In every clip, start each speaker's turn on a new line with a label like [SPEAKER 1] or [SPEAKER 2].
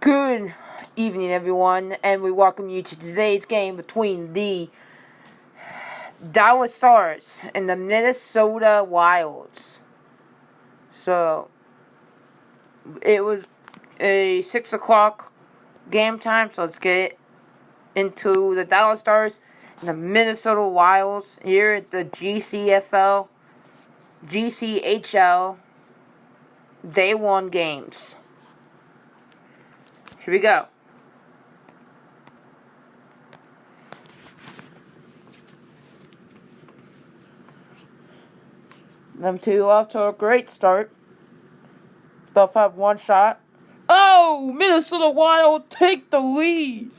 [SPEAKER 1] Good evening, everyone, and we welcome you to today's game between the Dallas Stars and the Minnesota Wilds. So, it was a 6 o'clock game time, so let's get into the Dallas Stars and the Minnesota Wilds here at the GCHL Day 1 games. Here we go. Them two off to a great start. Both have one shot. Oh! Minnesota Wild take the lead.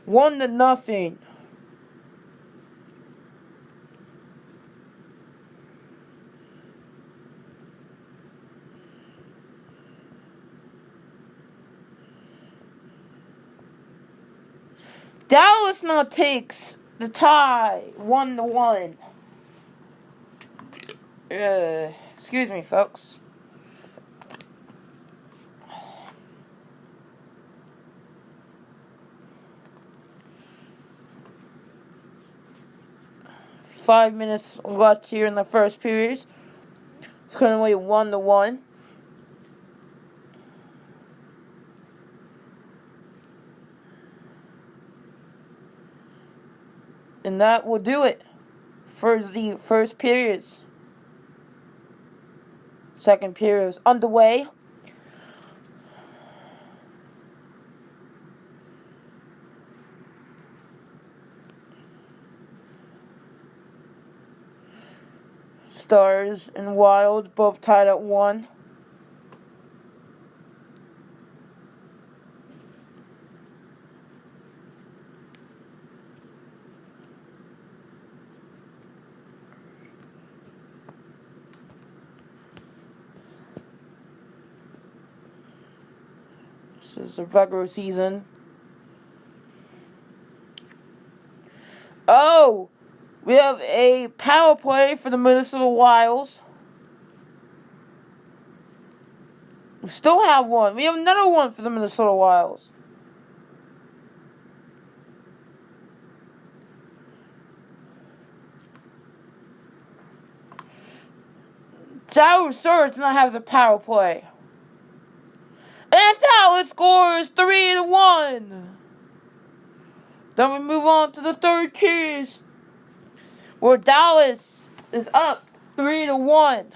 [SPEAKER 1] 1-0. Dallas now takes the tie. 1-1. Excuse me, folks. Five minutes left here in the first period. It's currently 1-1. And that will do it for the first periods. Second period is underway. Stars and Wild both tied at 1. This is the regular season. Oh! We have a power play for the Minnesota Wilds. We still have one. We have another one for the Minnesota Wilds. Dallas Stars now has a power play. And Dallas scores 3-1. Then we move on to the third period, where Dallas is up 3-1.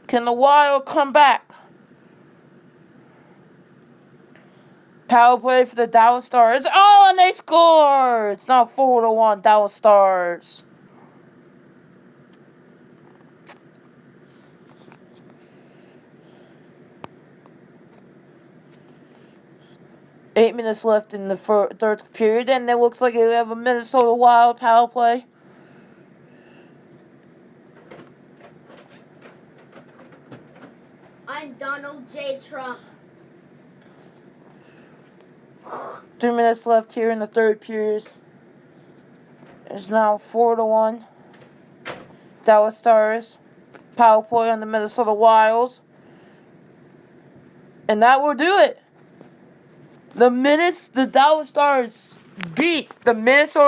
[SPEAKER 1] Can the Wild come back? Power play for the Dallas Stars. Oh, and they score! It's now 4-1 Dallas Stars. Eight minutes left in the third period, and it looks like we have a Minnesota Wild power play.
[SPEAKER 2] I'm Donald J. Trump.
[SPEAKER 1] 3 minutes left here in the third period. It's now 4-1 Dallas Stars. Power play on the Minnesota Wilds. And that will do it. The Dallas Stars beat the Minnesota